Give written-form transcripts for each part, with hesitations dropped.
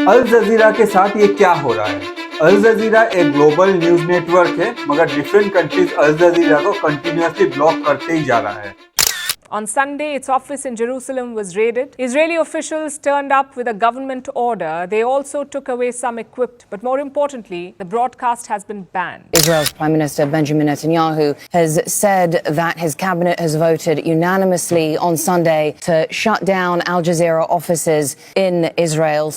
अल जजीरा के साथ ये क्या हो रहा है? अल जजीरा एक ग्लोबल न्यूज नेटवर्क है, मगर डिफरेंट कंट्रीज अल जजीरा को कंटिन्यूअसली ब्लॉक करते ही जा रहा है। On Sunday, its office in Jerusalem was raided. Israeli officials turned up with a government order. They also took away some equipment. But more importantly, the broadcast has been banned. Israel's Prime Minister Benjamin Netanyahu has said that his cabinet has voted unanimously on Sunday to shut down Al Jazeera offices in Israel.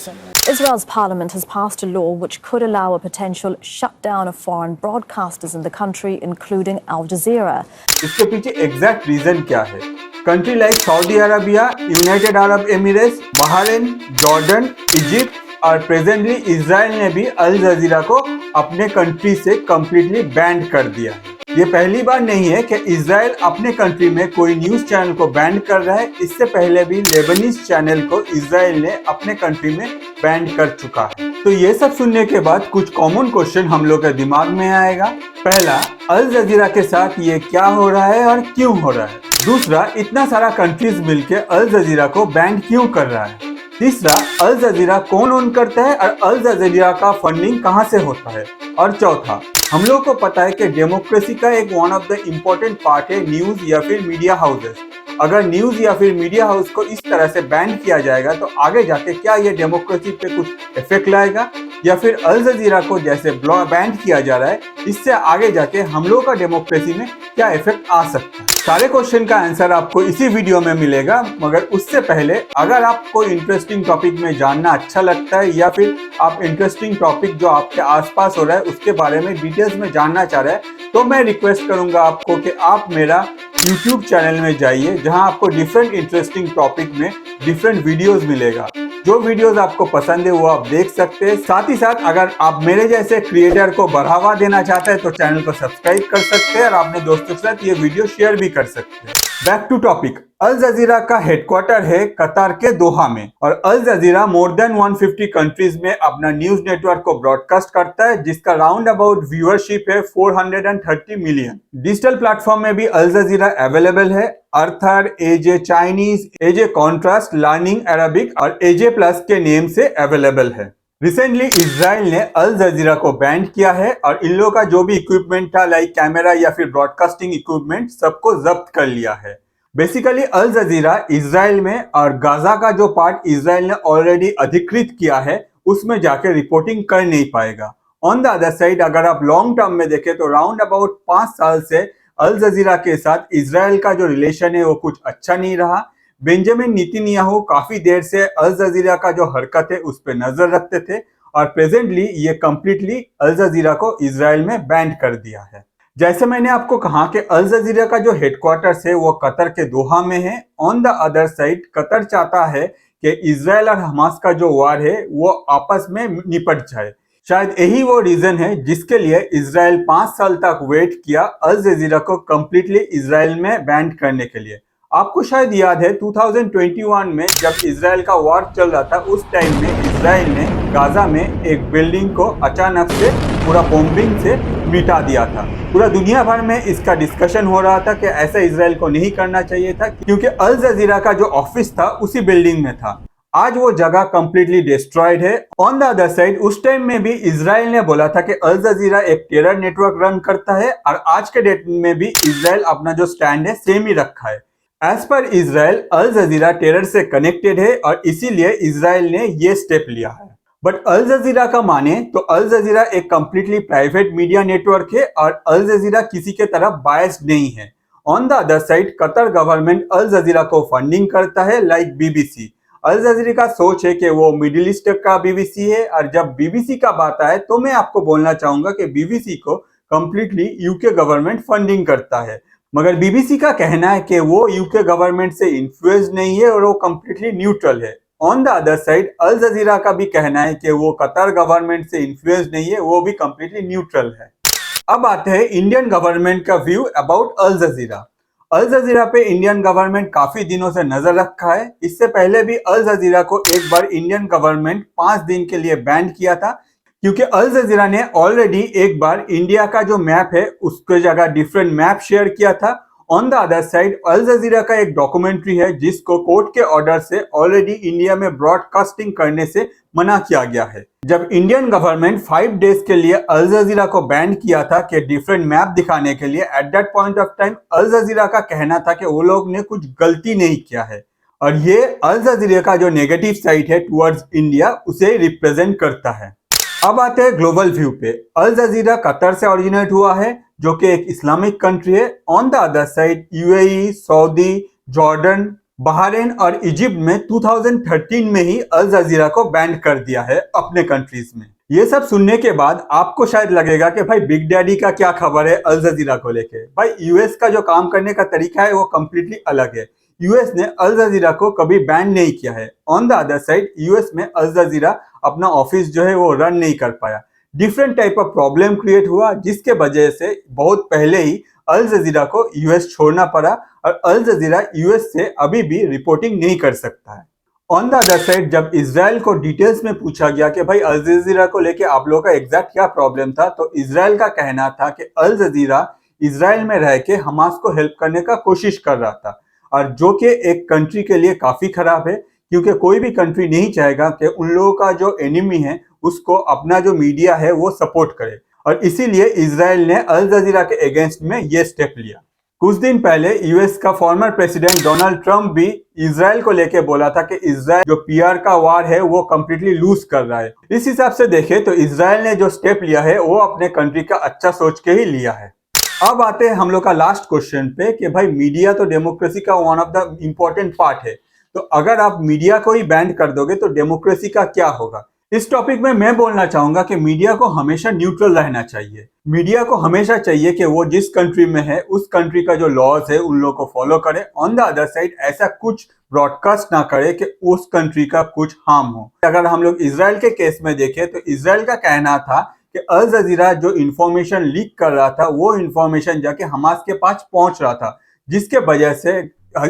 Israel's parliament has passed a law which could allow a potential shutdown of foreign broadcasters in the country, including Al Jazeera. इसके पीछे exact reason क्या है? Country like Saudi Arabia, United Arab Emirates, Bahrain, Jordan, Egypt और presently Israel ने भी अल Jazeera को अपने country से कंप्लीटली बैन कर दिया। ये पहली बार नहीं है कि इजराइल अपने कंट्री में कोई न्यूज चैनल को बैन कर रहा है। इससे पहले भी लेबनीज चैनल को इजराइल ने अपने कंट्री में बैन कर चुका है। तो ये सब सुनने के बाद कुछ कॉमन क्वेश्चन हम लोग के दिमाग में आएगा। पहला, अल जजीरा के साथ ये क्या हो रहा है और क्यों हो रहा है? दूसरा, इतना सारा कंट्रीज मिलके अल जजीरा को बैन क्यों कर रहा है? तीसरा, अल जजीरा कौन ओन करता है और अल जजीरा का फंडिंग कहां से होता है? और चौथा, हम लोग को पता है कि डेमोक्रेसी का एक one of the important part है न्यूज या फिर मीडिया हाउसेस। अगर न्यूज या फिर मीडिया हाउस को इस तरह से बैन किया जाएगा तो आगे जाके क्या ये डेमोक्रेसी पे कुछ इफेक्ट लाएगा, या फिर अल जजीरा को जैसे बैन किया जा रहा है इससे आगे जाके हम लोग का डेमोक्रेसी में क्या इफेक्ट आ सकता है? सारे क्वेश्चन का आंसर आपको इसी वीडियो में मिलेगा। मगर उससे पहले अगर आपको इंटरेस्टिंग टॉपिक में जानना अच्छा लगता है या फिर आप इंटरेस्टिंग टॉपिक जो आपके आसपास हो रहा है उसके बारे में डिटेल्स में जानना चाह रहे हैं तो मैं रिक्वेस्ट करूंगा आपको कि आप मेरा YouTube चैनल में जाइए, जहां आपको डिफरेंट इंटरेस्टिंग टॉपिक में डिफरेंट वीडियोस मिलेगा। जो वीडियोस आपको पसंद है वो आप देख सकते हैं। साथ ही साथ अगर आप मेरे जैसे क्रिएटर को बढ़ावा देना चाहते हैं तो चैनल को सब्सक्राइब कर सकते हैं और अपने दोस्तों के साथ ये वीडियो शेयर भी कर सकते हैं। Back to topic. Al Jazeera का हेडक्वार्टर है कतर के दोहा में और अल जजीरा मोर देन 150 कंट्रीज में अपना न्यूज नेटवर्क को ब्रॉडकास्ट करता है, जिसका राउंड अबाउट व्यूअरशिप है 430 मिलियन। डिजिटल प्लेटफॉर्म में भी अल जजीरा अवेलेबल है। अर्थर, एजे चाइनीज, एजे कॉन्ट्रास्ट, लर्निंग अरबिक और एजे प्लस के नेम से अवेलेबल है। रिसेंटली इजराइल ने अल जजीरा को बैन किया है और इन लोगों का जो भी इक्विपमेंट था लाइक कैमरा या फिर ब्रॉडकास्टिंग इक्विपमेंट सबको जब्त कर लिया है। बेसिकली अल जजीरा इजराइल में और गाजा का जो पार्ट इजराइल ने ऑलरेडी अधिकृत किया है उसमें जाके रिपोर्टिंग कर नहीं पाएगा। ऑन द अदर साइड अगर आप लॉन्ग टर्म में देखें तो राउंड अबाउट 5 साल से अल जजीरा के साथ इजराइल का जो रिलेशन है वो कुछ अच्छा नहीं रहा। बेंजामिन नेतन्याहू काफी देर से अल जजीरा का जो हरकत है उस पर नजर रखते थे और प्रेजेंटली ये कंप्लीटली अल जजीरा को इजराइल में बैन कर दिया है। जैसे मैंने आपको कहा कि अल जजीरा का जो हेडक्वार्टर्स है वो कतर के दोहा में है। On the other side Qatar चाहता है कि इजराइल और हमास का जो वार है वो आपस में निपट जाए। शायद यही वो रीजन है जिसके लिए इजराइल 5 साल तक वेट किया अल जजीरा को कंप्लीटली इजराइल में बैन करने के लिए। आपको शायद याद है 2021 में जब इजराइल का वार चल रहा था उस टाइम में इजराइल ने गाजा में एक बिल्डिंग को अचानक से पूरा बॉम्बिंग से मिटा दिया था। पूरा दुनिया भर में इसका डिस्कशन हो रहा था कि ऐसा इजराइल को नहीं करना चाहिए था क्योंकि अल जजीरा का जो ऑफिस था उसी बिल्डिंग में था। आज वो जगह कंप्लीटली डिस्ट्रॉयड है। ऑन द अदर साइड उस टाइम में भी इजराइल ने बोला था कि अल जजीरा एक टेरर नेटवर्क रन करता है और आज के डेट में भी इजराइल अपना जो स्टैंड है सेम ही रखा है। एज पर इजराइल अल जजीरा टेरर से कनेक्टेड है और इसीलिए इजराइल ने ये स्टेप लिया है। बट अल जजीरा का माने तो अल जजीरा एक कंप्लीटली प्राइवेट मीडिया नेटवर्क है और अल जजीरा किसी के तरफ बायस्ड नहीं है। On the other side Qatar government Al Jazeera को फंडिंग करता है लाइक बीबीसी। अल जजीरा का सोच है कि वो मिडिल ईस्ट का बीबीसी है और जब बीबीसी का बात आए तो मैं आपको बोलना चाहूंगा कि बीबीसी को कंप्लीटली यूके गवर्नमेंट फंडिंग करता है। मगर बीबीसी का कहना है कि वो यूके गवर्नमेंट से इन्फ्लुएंस नहीं है और वो कंप्लीटली न्यूट्रल है। On the other side Al Jazeera का भी कहना है कि वो कतर गवर्नमेंट से इन्फ्लुएंस नहीं है, वो भी कंप्लीटली न्यूट्रल है। अब आते हैं इंडियन गवर्नमेंट का व्यू अबाउट अल जजीरा। अल जजीरा पे इंडियन गवर्नमेंट काफी दिनों से नजर रखा है। इससे पहले भी अल जजीरा को एक बार इंडियन गवर्नमेंट 5 दिन के लिए बैन किया था क्योंकि अल जजीरा ने ऑलरेडी एक बार इंडिया का जो मैप है उसके जगह डिफरेंट मैप शेयर किया था। On the other side Al Jazeera का एक डॉक्यूमेंट्री है जिसको कोर्ट के ऑर्डर से ऑलरेडी इंडिया में ब्रॉडकास्टिंग करने से मना किया गया है। जब इंडियन गवर्नमेंट 5 डेज के लिए अल जजीरा को बैन किया था कि डिफरेंट मैप दिखाने के लिए, at that point of time Al Jazeera का कहना था कि वो लोग ने कुछ गलती नहीं किया है और ये अल जजीरा का जो नेगेटिव साइड है टुवर्ड्स इंडिया उसे रिप्रेजेंट करता है। अब आते हैं ग्लोबल व्यू पे। अल जजीरा कतर से ओरिजिनेट हुआ है जो कि एक इस्लामिक कंट्री है। On the other side UAE, Saudi, Jordan, Bahrain और इजिप्ट में 2013 में ही अल जजीरा को बैन कर दिया है अपने कंट्रीज में। ये सब सुनने के बाद आपको शायद लगेगा कि भाई बिग डैडी का क्या खबर है अल जजीरा को लेके। भाई यूएस का जो काम करने का तरीका है वो कम्प्लीटली अलग है। यूएस ने अल जजीरा को कभी बैन नहीं किया है। On the other side US में अल जजीरा अपना ऑफिस जो है वो रन नहीं कर पाया। Different type of problem create हुआ जिसके वजह से बहुत पहले ही अल जजीरा को यूएस छोड़ना पड़ा और अल जजीरा यूएस से अभी भी रिपोर्टिंग नहीं कर सकता है। ऑन द अदर साइड जब इजराइल को डिटेल्स में पूछा गया कि भाई अल जजीरा को लेके आप लोगों का एग्जैक्ट क्या प्रॉब्लम था, तो इजराइल का कहना था कि अल जजीरा इजराइल में रह के हमास को हेल्प करने का कोशिश कर रहा था और जो कि एक कंट्री के लिए काफी खराब है क्योंकि कोई भी कंट्री नहीं चाहेगा कि उन लोगों का जो एनिमी है उसको अपना जो मीडिया है वो सपोर्ट करे और इसीलिए इजराइल ने अल जजीरा के अगेंस्ट में ये स्टेप लिया। कुछ दिन पहले यूएस का फॉर्मर प्रेसिडेंट डोनाल्ड ट्रंप भी इजराइल को लेके बोला था कि इजराइल जो पीआर का वार है वो कंप्लीटली लूज कर रहा है। इस हिसाब से देखें तो इजराइल ने जो स्टेप लिया है वो अपने कंट्री का अच्छा सोच के ही लिया है। अब आते हैं हम लोग का लास्ट क्वेश्चन पे कि भाई मीडिया तो डेमोक्रेसी का one of the important part है, तो अगर आप मीडिया को ही बैन कर दोगे तो डेमोक्रेसी का क्या होगा। इस टॉपिक में मैं बोलना चाहूंगा कि मीडिया को हमेशा न्यूट्रल रहना चाहिए। मीडिया को हमेशा चाहिए कि वो जिस कंट्री में है उस कंट्री का जो लॉज है उन लोगों को फॉलो करे। ऑन द अदर साइड ऐसा कुछ ब्रॉडकास्ट ना करे कि उस कंट्री का कुछ हार्म हो। अगर हम लोग इजराइल के केस में देखें तो इजराइल का कहना था कि अल जजीरा जो इंफॉर्मेशन लीक कर रहा था वो इंफॉर्मेशन जाके हमास के पास पहुंच रहा था जिसके वजह से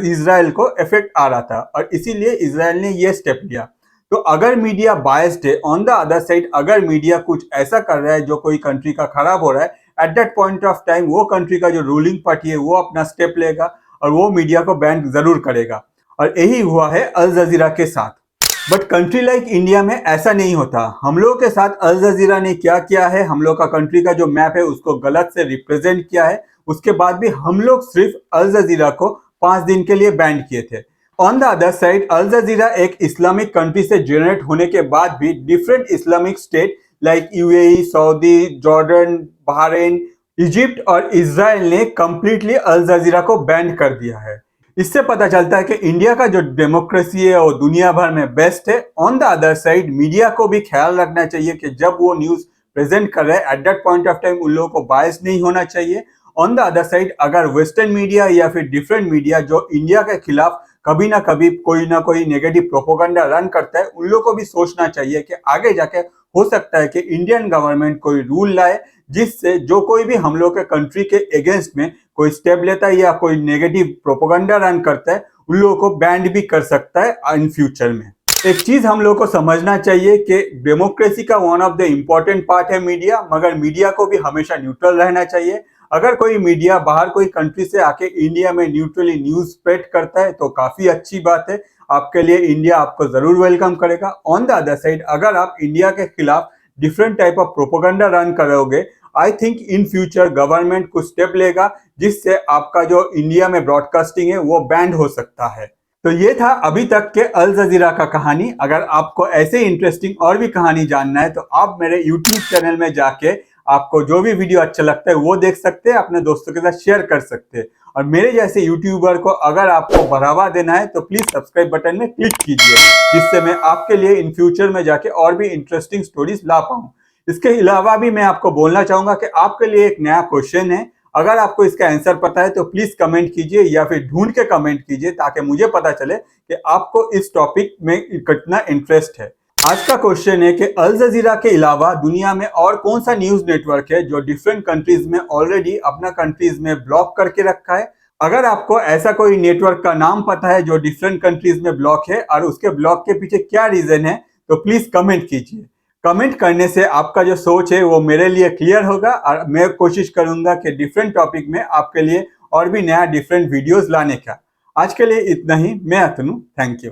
इजराइल को इफेक्ट आ रहा था और इसीलिए इजराइल ने ये स्टेप लिया। तो अगर मीडिया बायस्ड है, ऑन द अदर साइड अगर मीडिया कुछ ऐसा कर रहा है जो कोई कंट्री का खराब हो रहा है, eight that point of time वो कंट्री का जो रूलिंग पार्टी है वो अपना स्टेप लेगा और वो मीडिया को बैन जरूर करेगा और यही हुआ है अल जजीरा के साथ। बट कंट्री लाइक इंडिया में ऐसा नहीं होता। हम लोग के साथ अल जजीरा ने क्या किया है, हम लोग का कंट्री का जो मैप है उसको गलत से रिप्रेजेंट किया है, उसके बाद भी हम लोग सिर्फ अल जजीरा को 5 दिन के लिए बैन किए थे। ऑन द अदर साइड अल जजीरा एक इस्लामिक कंट्री से जनरेट होने के बाद भी different Islamic state like UAE, Saudi, Jordan, Bahrain, Egypt और इजराइल ने कंप्लीटली अल जजीरा को बैन कर दिया है। इससे पता चलता है कि इंडिया का जो डेमोक्रेसी है वो दुनिया भर में बेस्ट है। On the other side media को भी ख्याल रखना चाहिए कि जब वो न्यूज प्रेजेंट कर रहे हैं eight that point of time उन लोगों को बायस नहीं होना चाहिए। ऑन द अदर साइड अगर वेस्टर्न मीडिया या फिर डिफरेंट मीडिया जो इंडिया के खिलाफ कभी ना कभी कोई ना कोई नेगेटिव प्रोपोगंडा रन करता है, उन लोगों को भी सोचना चाहिए कि आगे जाके हो सकता है कि इंडियन गवर्नमेंट कोई रूल लाए जिससे जो कोई भी हम लोग के कंट्री के अगेंस्ट में कोई स्टेप लेता है या कोई नेगेटिव प्रोपोगंडा रन करता है उन लोगों को बैन भी कर सकता है इन फ्यूचर में। एक चीज हम लोग को समझना चाहिए कि डेमोक्रेसी का one of the important part है मीडिया, मगर मीडिया को भी हमेशा न्यूट्रल रहना चाहिए। अगर कोई मीडिया बाहर कोई कंट्री से आके इंडिया में न्यूट्रली न्यूज स्प्रेड करता है तो काफी अच्छी बात है, आपके लिए इंडिया आपको जरूर वेलकम करेगा। ऑन द अदर साइड अगर आप इंडिया के खिलाफ different type of propaganda run करोगे, I think in future government कुछ स्टेप लेगा जिससे आपका जो इंडिया में ब्रॉडकास्टिंग है वो बैंड हो सकता है। तो ये था अभी तक के अल जजीरा का कहानी। अगर आपको ऐसे इंटरेस्टिंग और भी कहानी जानना है तो आप मेरे यूट्यूब चैनल में जाके आपको जो भी वीडियो अच्छा लगता है वो देख सकते हैं, अपने दोस्तों के साथ शेयर कर सकते हैं। और मेरे जैसे यूट्यूबर को अगर आपको बढ़ावा देना है तो प्लीज सब्सक्राइब बटन में क्लिक कीजिए जिससे मैं आपके लिए इन फ्यूचर में जाके और भी इंटरेस्टिंग स्टोरीज ला पाऊँ। इसके अलावा भी मैं आपको बोलना चाहूंगा कि आपके लिए एक नया क्वेश्चन है, अगर आपको इसका आंसर पता है तो प्लीज कमेंट कीजिए या फिर ढूंढ के कमेंट कीजिए ताकि मुझे पता चले कि आपको इस टॉपिक में कितना इंटरेस्ट है। आज का क्वेश्चन है कि अल जजीरा के अलावा दुनिया में और कौन सा न्यूज नेटवर्क है जो डिफरेंट कंट्रीज में ऑलरेडी अपना कंट्रीज में ब्लॉक करके रखा है। अगर आपको ऐसा कोई नेटवर्क का नाम पता है जो डिफरेंट कंट्रीज में ब्लॉक है और उसके ब्लॉक के पीछे क्या रीजन है तो प्लीज कमेंट कीजिए। कमेंट करने से आपका जो सोच है वो मेरे लिए क्लियर होगा और मैं कोशिश करूंगा कि डिफरेंट टॉपिक में आपके लिए और भी नया डिफरेंट वीडियोस लाने का। आज के लिए इतना ही। मैं अतनु, थैंक यू।